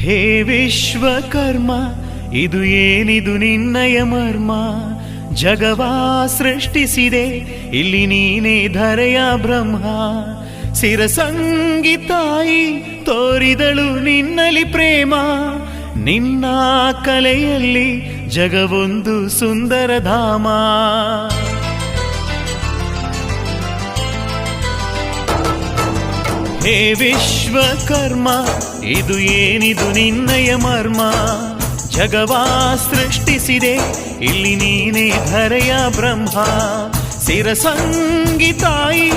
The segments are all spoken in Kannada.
ಹೇ ವಿಶ್ವಕರ್ಮ, ಇದು ಏನಿದು ನಿನ್ನಯ ಮರ್ಮ? ಜಗವಾ ಸೃಷ್ಟಿಸಿದೆ ಇಲ್ಲಿ ನೀನೇ ಧರೆಯ ಬ್ರಹ್ಮ. ಸಿರಸಂಗಿ ತಾಯಿ ತೋರಿದಳು ನಿನ್ನಲಿ ಪ್ರೇಮ. ನಿನ್ನ ಕಲೆಯಲ್ಲಿ ಜಗವೊಂದು ಸುಂದರ ಧಾಮ. ಹೇ ವಿಶ್ವಕರ್ಮ, ಇದು ಏನಿದು ನಿನ್ನಯ ಮರ್ಮ? ಜಗವಾ ಸೃಷ್ಟಿಸಿದೆ ಇಲ್ಲಿ ನೀನೇ ಧರೆಯ ಬ್ರಹ್ಮ. ಸಿರಸಂಗಿ ತಾಯಿ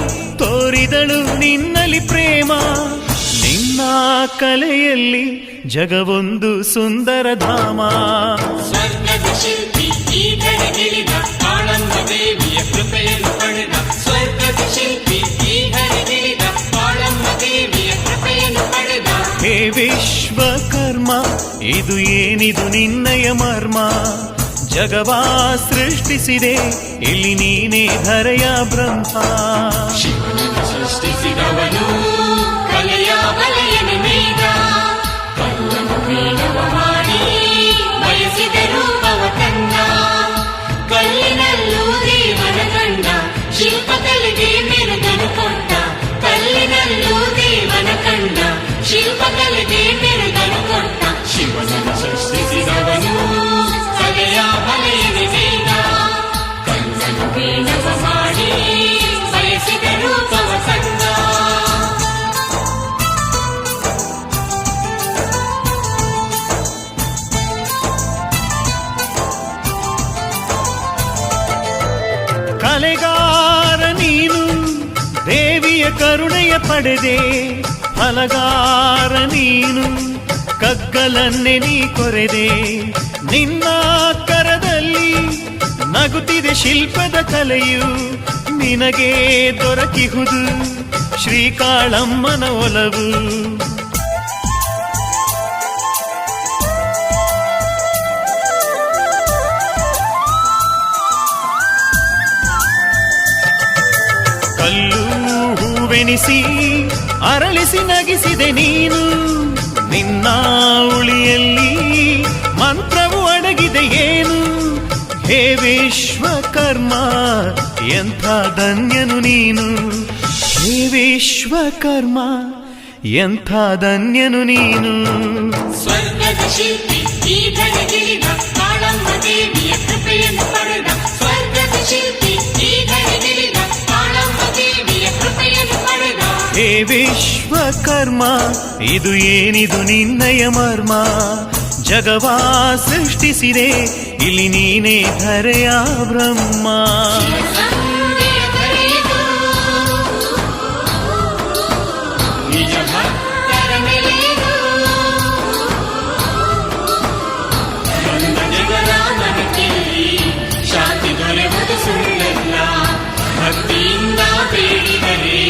ತೋರಿದಳು ನಿನ್ನಲಿ ಪ್ರೇಮ. ನಿನ್ನ ಕಲೆಯಲ್ಲಿ ಜಗವೊಂದು ಸುಂದರ ಧಾಮ. ಸ್ವರ್ಗದ ಶಿಲ್ಪಿ ಈ ಧರೆಗಿಳಿದ ಕಾಳಮ್ಮ ದೇವಿಯ ಕೃಪೆಯನ್ನು ಪಡೆದ. ಸ್ವರ್ಗದ ಶಿಲ್ಪಿ ಈ ಧರೆಗಿಳಿದ ಕಾಳಮ್ಮ ದೇವಿಯ ಕೃಪೆಯನ್ನು ಪಡೆದ. ಹೇ ವಿಶ್ವಕರ್ಮ, ಇದು ಏನಿದು ನಿನ್ನಯ ಮರ್ಮ? ಜಗವಾ ಸೃಷ್ಟಿಸಿದೆ ಇಲ್ಲಿ ನೀನೇ ಧರೆಯ ಬ್ರಹ್ಮ. ಶಿವನನ್ನು ಸೃಷ್ಟಿಸಿದವನು ಕಲೆಯ ಬಲೆಯನ್ನು ನೇಯ್ದ. ಕಲ್ಲನ್ನು ಮೀನವ ಮಾಡಿ ಬಯಸಿದ ರೂಪವ ತಂದ. ಕಲ್ಲಿನಲ್ಲೂ ದೇವನ ಕಂಡ, ಶಿಲ್ಪಕಲೆಗೆ ಮೆರುಗನು ಕೊಟ್ಟ. ಕಲ್ಲಿನಲ್ಲೂ ದೇವನ ಕಂಡ, ಶಿಲ್ಪಕಲೆಗೆ ಮೆರುಗನು ಕೊಟ್ಟ. ಶಿವನನ್ನು ಸೃಷ್ಟಿಸಿದವನು ಕಲೆಯ ಬಲೆಯನ್ನು ನೇಯ್ದ. ಕಲ್ಲನ್ನು ಮೀನವ ಮಾಡಿ ಬಯಸಿದ ರೂಪವ ತಂದ. ಕಲೆಗಾರ ನೀನು ದೇವಿಯ ಕರುಣೆಯ ಪಡೆದೆ. ಫಲಗಾರ ನೀನು ಕಗ್ಗಲನ್ನೇ ನೀ ಕೊರೆದೆ. ನಿನ್ನ ಕರದಲ್ಲಿ ನಗುತ್ತಿದೆ ಶಿಲ್ಪದ ಕಲೆಯು. ನಿನಗೆ ದೊರಕಿಹುದು ಶ್ರೀಕಾಳಮ್ಮನ ಒಲವು. ಕಲ್ಲು ಹೂವೆನಿಸಿ ಅರಳಿಸಿ ನಗಿಸಿದೆ ನೀನು. ನಿನ್ನ ಉಳಿಯಲ್ಲಿ ಮಂತ್ರವು ಅಡಗಿದೆ ಏನು? ಹೇ ವಿಶ್ವಕರ್ಮ, ಎಂಥ ಧನ್ಯನು ನೀನು. ಹೇ ವಿಶ್ವಕರ್ಮ, ಎಂಥ ಧನ್ಯನು ನೀನು. ಸ್ವರ್ಗದ ಶಿಲ್ಪಿ ಈ ಧರೆಗಿಳಿದ ಕಾಳಮ್ಮ ದೇವಿಯ ಕೃಪೆಯನ್ನು ಪಡೆದ. ಸ್ವರ್ಗದ ಶಿಲ್ಪಿ ಈ ಧರೆಗಿಳಿದ ಕಾಳಮ್ಮ ದೇವಿಯ ಕೃಪೆಯನ್ನು ಪಡೆದ. ಹೇ ವಿಶ್ವಕರ್ಮ, ಇದು ಏನಿದು ನಿನ್ನಯ ಮರ್ಮ? ಜಗವಾ ಸೃಷ್ಟಿಸಿದೆ ಇಲ್ಲಿ ನೀನೇ ಧರೆಯ ಬ್ರಹ್ಮ. ಶಿವಸಂಗಿಯ ಧರೆಯಿದು ನಿಜ ಭಕ್ತರ ನೆಲೆಯಿದು. ನನ್ನ ಜಗರಾಮನ ಕೇಳಿ ಶಾಂತಿ ದೊರೆಯುವುದು ಸುಳ್ಳಲ್ಲ. ಭಕ್ತಿಯಿಂದ ಬೇಡಿದರೆ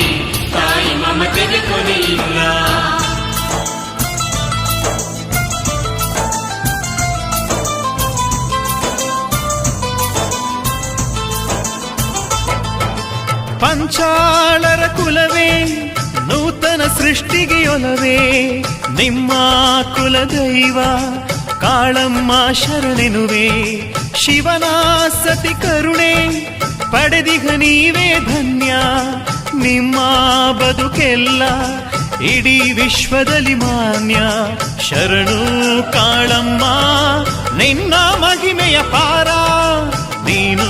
ತಾಯಿ ಮಮತೆಗೆ ಕೊನೆಯಿಲ್ಲ. ಪಂಚಾಳರ ಕುಲವೇ ನೂತನ ಸೃಷ್ಟಿಗೆ ಒಲವೇ. ನಿಮ್ಮ ಕುಲದೈವ ಕಾಳಮ್ಮ ಶರಣೆನುವೆ. ಶಿವನ ಸತಿ ಕರುಣೆ ಪಡೆದಿಹ ನೀವೇ ಧನ್ಯ. ನಿಮ್ಮ ಬದುಕೆಲ್ಲ ಇಡೀ ವಿಶ್ವದಲ್ಲಿ ಮಾನ್ಯ. ಶರಣು ಕಾಳಮ್ಮ, ನಿನ್ನ ಮಹಿಮೆಯ ಪಾರ. ನೀನು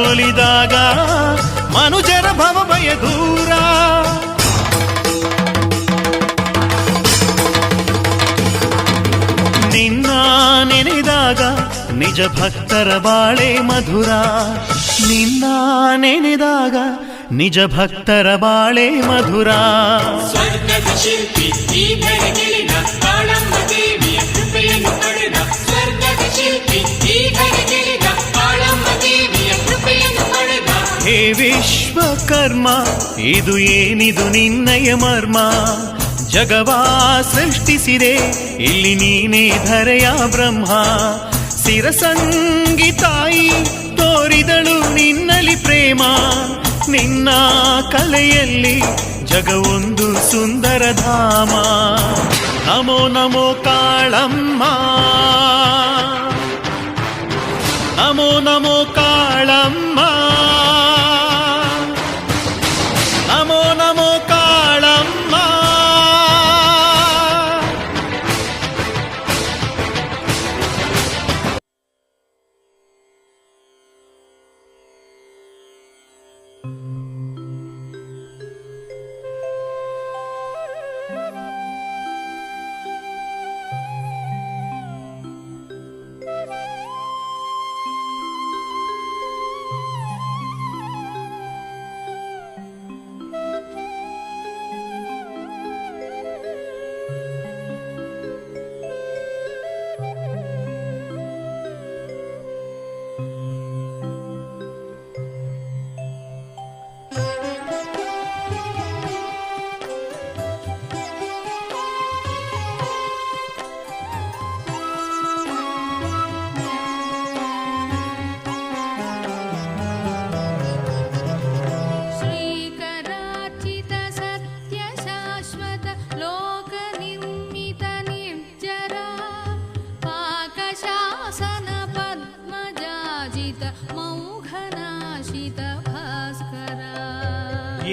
ಒಲಿದಾಗ ಮನುಜರ ಭವಭಯ ದೂರ. ನಿನ್ನ ನೆನೆದಾಗ ನಿಜ ಭಕ್ತರ ಬಾಳೆ ಮಧುರ. ನಿನ್ನ ನೆನೆದಾಗ ನಿಜ ಭಕ್ತರ ಬಾಳೆ ಮಧುರ. ಸ್ವರ್ಗದ ಶಿಲ್ಪಿ ಈ ಧರೆಗಿಳಿದ ಕಾಳಮ್ಮ ದೇವಿಯ ಕೃಪೆಯನ್ನು ಪಡೆದ. ಸ್ವರ್ಗದ ಶಿಲ್ಪಿ ಈ ಧರೆಗಿಳಿದ ಕಾಳಮ್ಮ ದೇವಿಯ ಕೃಪೆಯನ್ನು ಪಡೆದ. ಹೇ ವಿಶ್ವಕರ್ಮ, ಇದು ಏನಿದು ನಿನ್ನಯ ಮರ್ಮ? ಜಗವಾ ಸೃಷ್ಟಿಸಿದೆ ಇಲ್ಲಿ ನೀನೇ ಧರೆಯ ಬ್ರಹ್ಮ. ಸಿರಸಂಗಿ ತಾಯಿ ತೋರಿದಳು ನಿನ್ನಲಿ ಪ್ರೇಮ. ನಿನ್ನ ಕಲೆಯಲ್ಲಿ ಜಗವೊಂದು ಸುಂದರ ಧಾಮ. నమో నమో కాళమ్మ నమో నమో కాళమ్మ నమో నమో కాళమ్మ श्रीकरार्चित सत्यशाश्वत लोकनिर्मित निर्जरा पाकशासन पद्मजाजित मौघनाशित भास्करा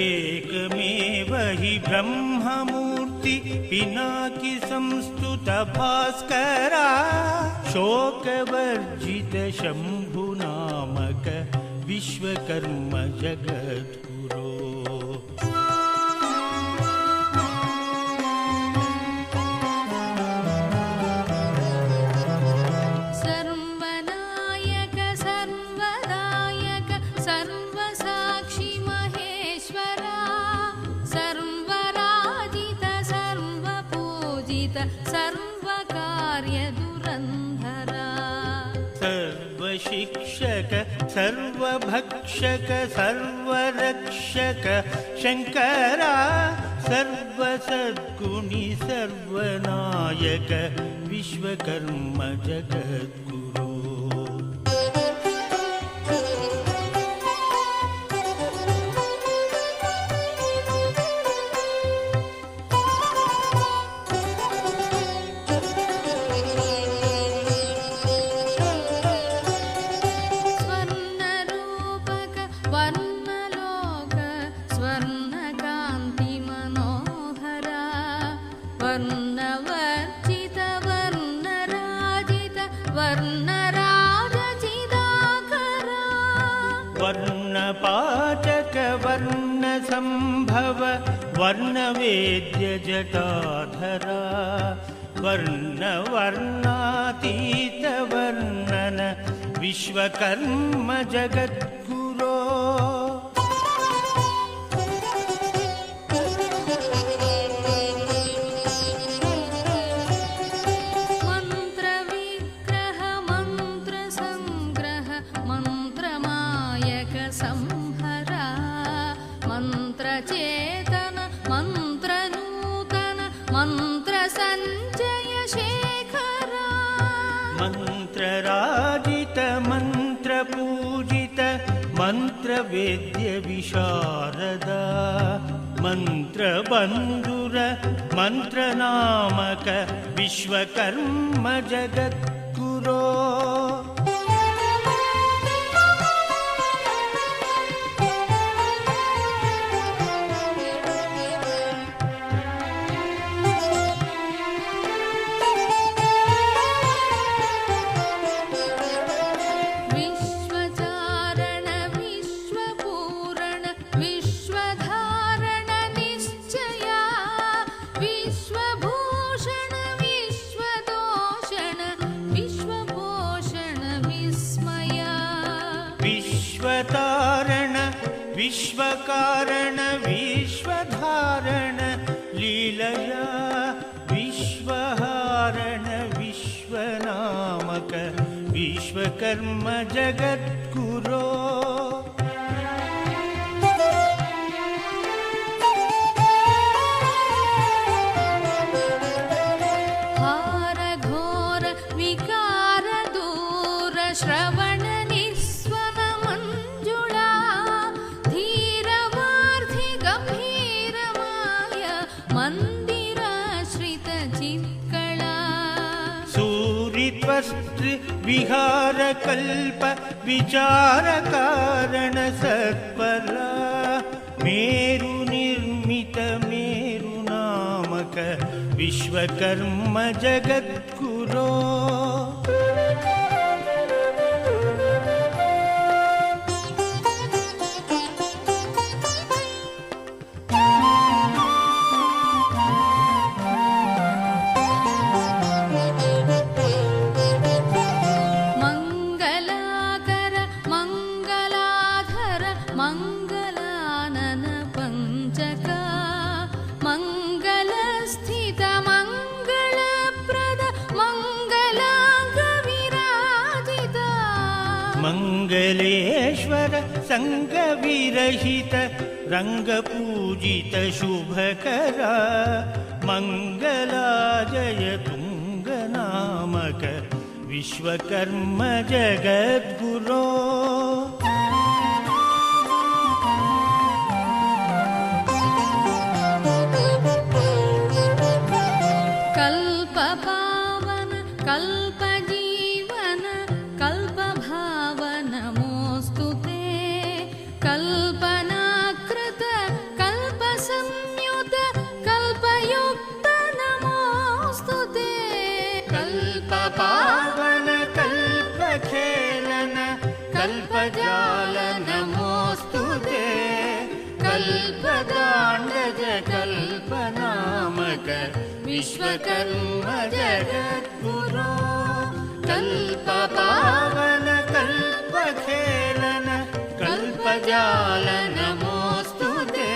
एकमेव हि ब्रह्ममूर्ति पिनाकि संस्तुत भास्करा शोकवर्जित शम्भुनामक विश्वकर्म जगद्गुरो सर्वनायक सर्वदायक सर्वसाक्षि महेश्वरा सर्वराजित सर्वपूजित सर्वकार्यदुरन्धरा सर्वशिक्षक सर्वभक्षक सर्वरक्षक शङ्करा सर्वसद्गुणि सर्वनायक विश्वकर्म जगद्गुरो स्वर्णरूपक वर्णलोक स्वर्णकान्ति मनोहरा वर्णवर्जित वर्णराजित वर्णराजचिदाकरा वर्णपाचक वर्णसम्भव वर्णवेद्य जटाधरा वर्णवर्णातीत वर्णन विश्वकर्म जगद्गुरो मन्त्रविग्रह मन्त्रसङ्ग्रह मन्त्रमायक संहरा मन्त्रचेतन मन्त्रनूतन मन्त्रसञ्चय शेखरा मन्त्रराजित मन्त्रपूजित मन्त्रवेद्य विशारदा मन्त्रबन्धुर मन्त्रनामक विश्वकर्म जगद्गुरो विश्वचारण विश्वपूरण विश्वधारण निश्चया विश्वभूषण विश्वदोषण विश्वपोषण विस्मया विश्वतारण विश्वकारण विश्वधारण लीलया विश्वहारण विश्वनामक विश्वकर्म जगद्गुरो हार घोर विकार दूर श्रवण निस्वन मंजुळा धीरवार्धि गंभीर माय मंदिराश्रित चित्त त्वस्त्र विहार कल्प विचार कारण सत्परा मेरु निर्मित मेरु नामक विश्वकर्म जगद्गुरो ಮಂಗಲಾಕರ ಮಂಗಲಾಧರ ಮಂಗಲಾನನ ಪಂಚಕ ಮಂಗಲಸ್ಥಿತ ಮಂಗಳಪ್ರದ ಮಂಗಲಾಂಗ ವಿರಾಜಿತ मंगलेश्वर संग विरहित रंग पूजित शुभकरा मंगलाजय तुंग नामक विश्वकर्म जगद्गुरो ಕಲ್ಪ ಪಾವನ ಕಲ್ಪ ಜೀವನ ಕಲ್ಪ ಭಾವ ನಮೋಸ್ತುತೆ ಕಲ್ಪನಾಕೃತ ಕಲ್ಪ ಸಂಯುತ ಕಲ್ಪಯುಕ್ತ ನಮೋಸ್ತುತೆ कल्प पावन कल्प खेलन कल्प जाल नमोस्तुते कल्पदाण्डज कल्प नामक विश्वकर्म जगद्गुरो कल्प पावन कल्प खेलन कल्प जाल नमोस्तुते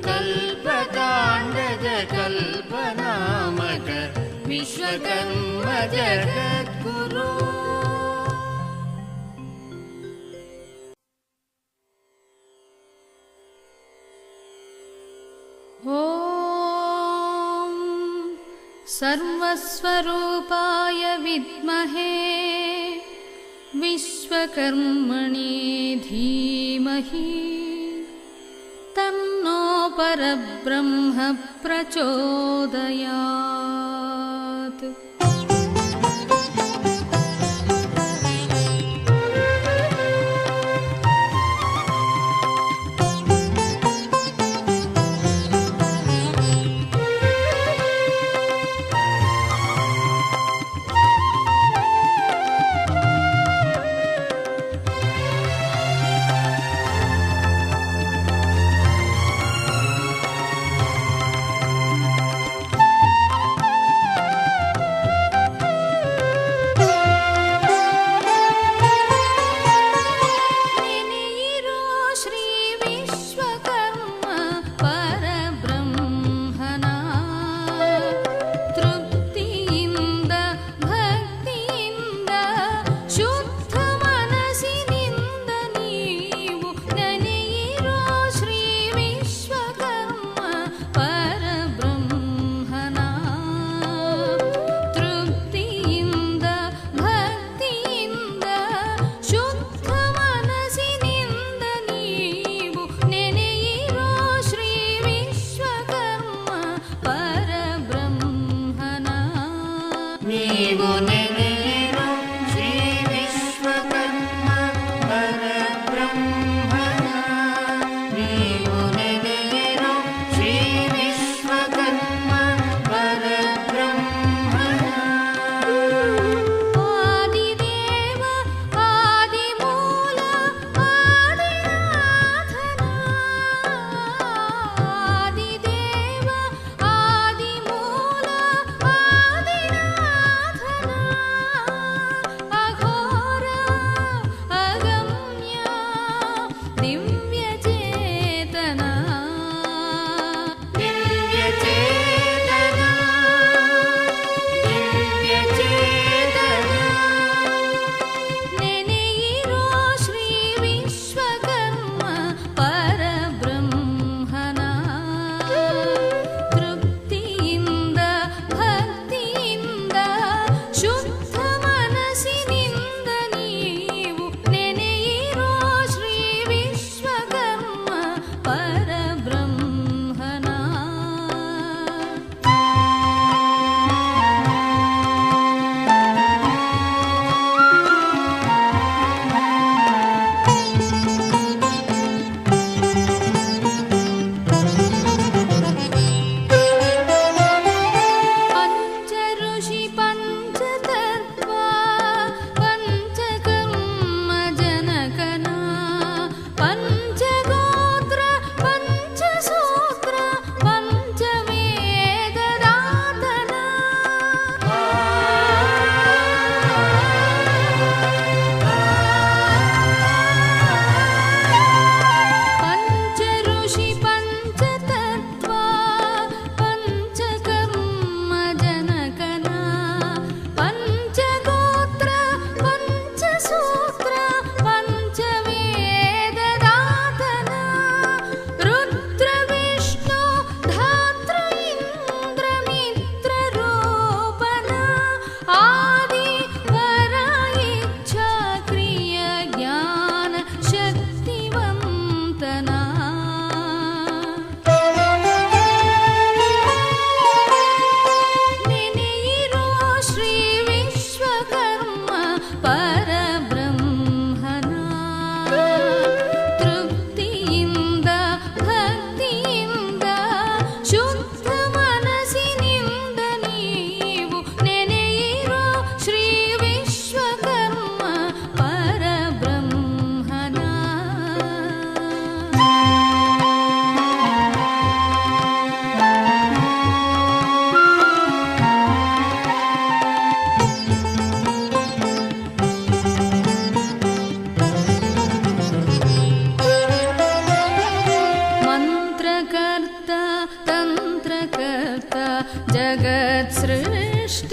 कल्पदाण्डज कल्प नामक विश्वकर्म जगद्गुरो ॐ सर्वस्वरूपाय विद्महे विश्वकर्मणे धीमहि तन्नो परब्रह्म प्रचोदयात्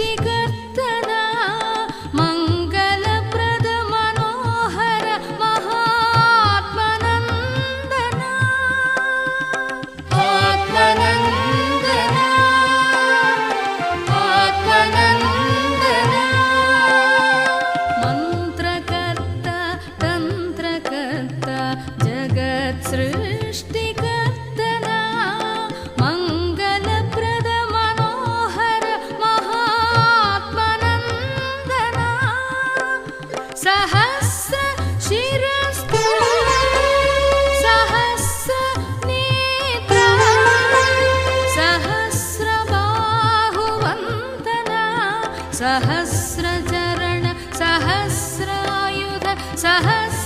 सृष्टिकर्तना मङ्गलप्रद मनोहर महात्मनन्दना आत्मनन्दना आत्मनन्दना मन्त्रकर्ता तन्त्रकर्ता जगत्सृष्टिकर्तना मङ्गलप्रद मनोहर महात्मनन्दना सहस्र शिरस्तु सहस्रनेत्रा सहस्रबाहुवन्दना सहस्रचरण सहस्रायुध सहस्र